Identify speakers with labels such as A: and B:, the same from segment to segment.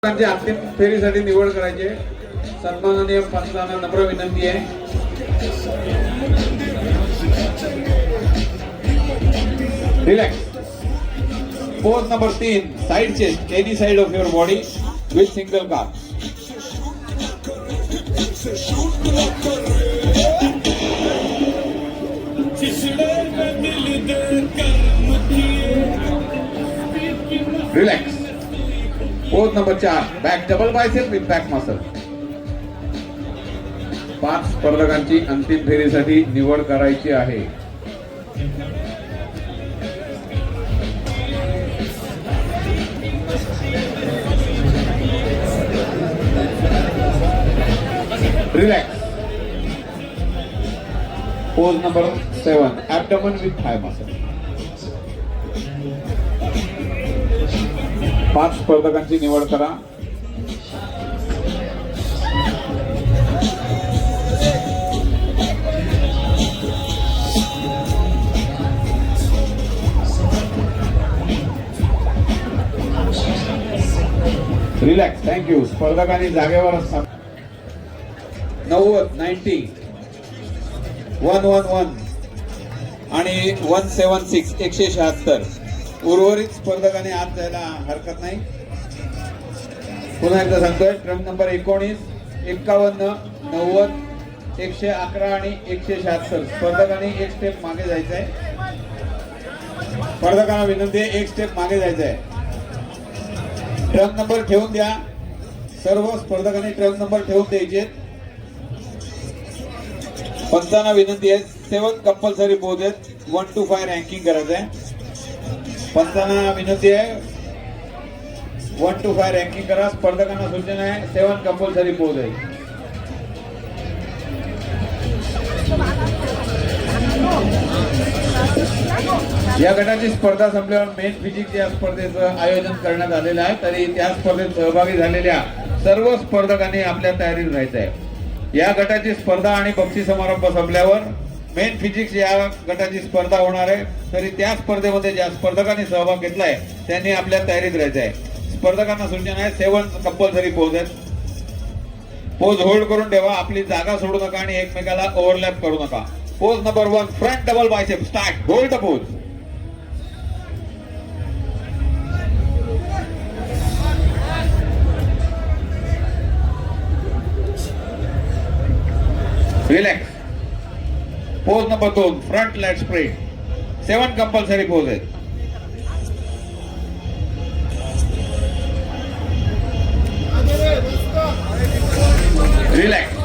A: अंतिम फेरीसाठी निवड करायची सन्माननीय पंचांना नम्र विनंती आहे. Relax. Pose number 3, side chest, any side of your body with single calf. Relax. Pose number 4, back double bicep with back muscle. 5 स्पर्धकांची अंतिम फेरीसाठी निवड करायची आहे. Relax. Pose number 7, abdomen with thigh muscle. 5 स्पर्धकांची निवड करा. रिलॅक्स. थँक्यू. स्पर्धकांनी जागेवर 90, 90, 111 आणि 176, 176. उर्वरित स्पर्धकांनी आत जायला हरकत नाही. पुन्हा एकदा सांगतोय, ट्रंक नंबर 19, 51, 90, 111 आणि 176 स्पर्धकांनी एक स्टेप मागे जायचं आहे. स्पर्धकांना विनंती आहे, एक स्टेप मागे जायचं आहे. ट्रंक नंबर ठेवून द्या. सर्व स्पर्धकांनी ट्रंक नंबर ठेवून द्यायचे. पंचांना विनंती आहे, 7 कंपल्सरी पोज आहेत. 1 to 5 रँकिंग करायचं आहे. पंचांना विनंती आहे, 1 to 5 रँकिंग करा. स्पर्धकांना सूचना आहे, 7 कंपल्सरी पोज आहे. या गटाची स्पर्धा संपल्यावर मेन फिजिक्स या स्पर्धेचं आयोजन करण्यात आलेलं आहे. तरी त्या स्पर्धेत सहभागी झालेल्या सर्व स्पर्धकांनी आपल्या तयारीत राहायचं आहे. या गटाची स्पर्धा आणि बक्षीस समारंभ संपल्यावर मेन फिजिक्स या गटाची स्पर्धा होणार आहे. तरी त्या स्पर्धेमध्ये ज्या स्पर्धकांनी सहभाग घेतलाय त्यांनी आपल्या तयारीत राहायचं आहे. स्पर्धकांना सूचना आहे, 7 कंपल्सरी पोज आहेत. पोज होल्ड करून ठेवा. आपली जागा सोडू नका आणि एकमेकाला ओव्हरलॅप करू नका. Pose number 1, front double bicep. Start. Hold the pose. Relax. Pose number 2, front leg spread. 7 compulsory pose आहेत. Relax.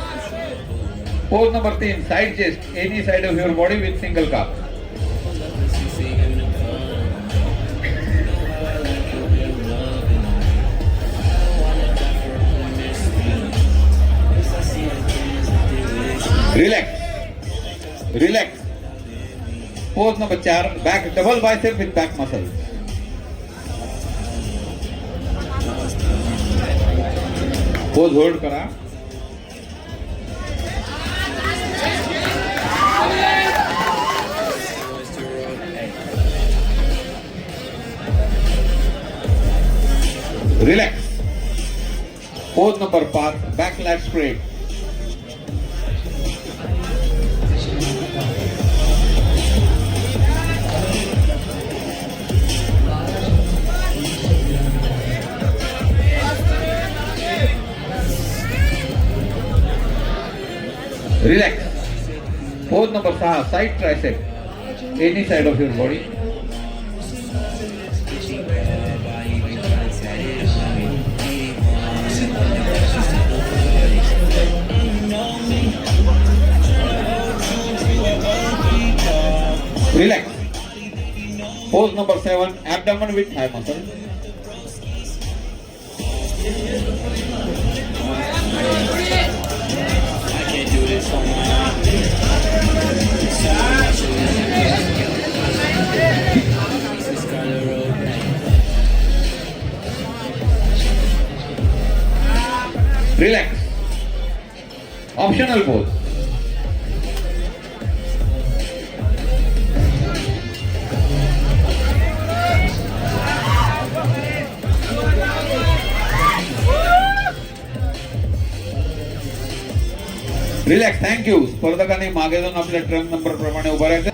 A: Pose number 3, side chest, any side of your body with single calf. Relax. Relax. Pose number 4, back double bicep with back muscle. Pose hold करा. Relax. Pose number 5, back leg spread. Relax. Pose number 6, side tricep, any side of your body. Relax. Pose number 7, abdomen with thigh muscle. Relax. Optional pose. Relax. Thank you. स्पर्धकांनी मागे जाऊन आपल्या truck number प्रमाणे उभं राहायचं.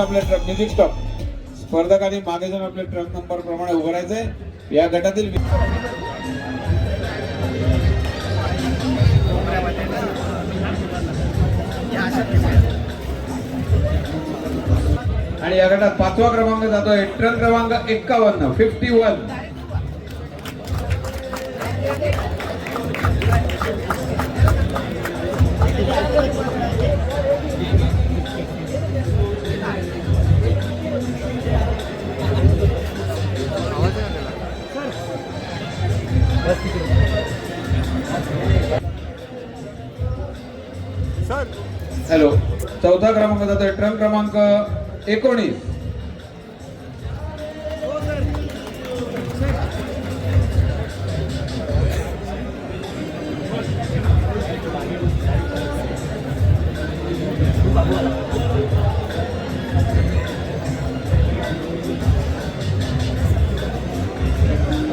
A: आपल्या truck music stop. स्पर्धकांनी मागे जाऊन आपल्या ट्रक नंबर प्रमाणे उभं राहायचंय. या गटातील आणि या गटात 5वा क्रमांक जातोय ट्रक क्रमांक 51. हॅलो. 4था क्रमांक जातोय ट्रक क्रमांक 19.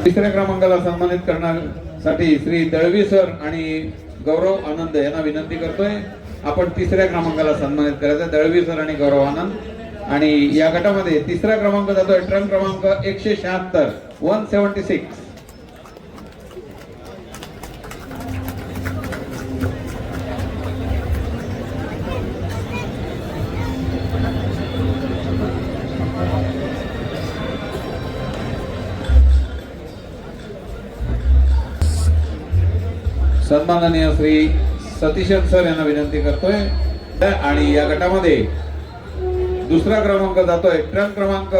A: तिसऱ्या क्रमांकाला सन्मानित करण्यासाठी श्री दळवी सर आणि गौरव आनंद यांना विनंती करतोय. आपण तिसऱ्या क्रमांकाला सन्मानित करायचं. दळवी सर आणि गौरव आनंद. आणि या गटामध्ये तिसरा क्रमांक जातोय ट्रक क्रमांक 176. सन्माननीय श्री सतीशन सर यांना विनंती करतोय. आणि या गटामध्ये दुसरा क्रमांक जातोय ट्रक क्रमांक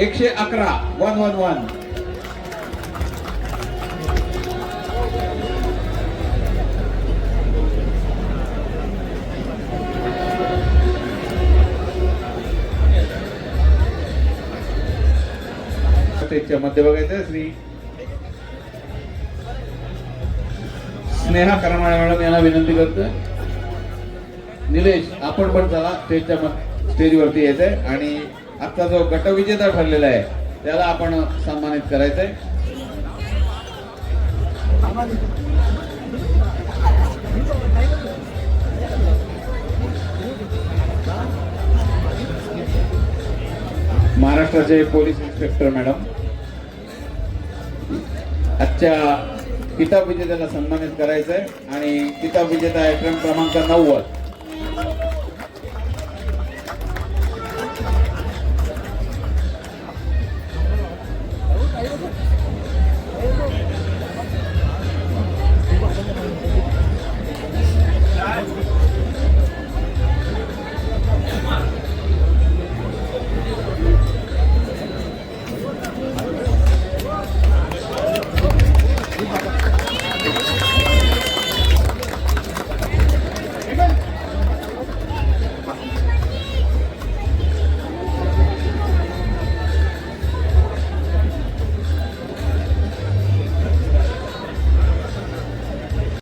A: 111. स्टेजच्या मध्ये बघायचं श्री स्नेहा करमाळे मॅडम यांना विनंती करतोय. निलेश आपण पण चला स्टेजवरती यायचंय. आणि आता जो गटविजेता ठरलेला आहे त्याला आपण सन्मानित करायचंय. महाराष्ट्राचे पोलीस इन्स्पेक्टर मॅडम आजच्या किताब विजेत्याला सन्मानित करायचंय. आणि किताब विजेता आहे ट्रक क्रमांक 90.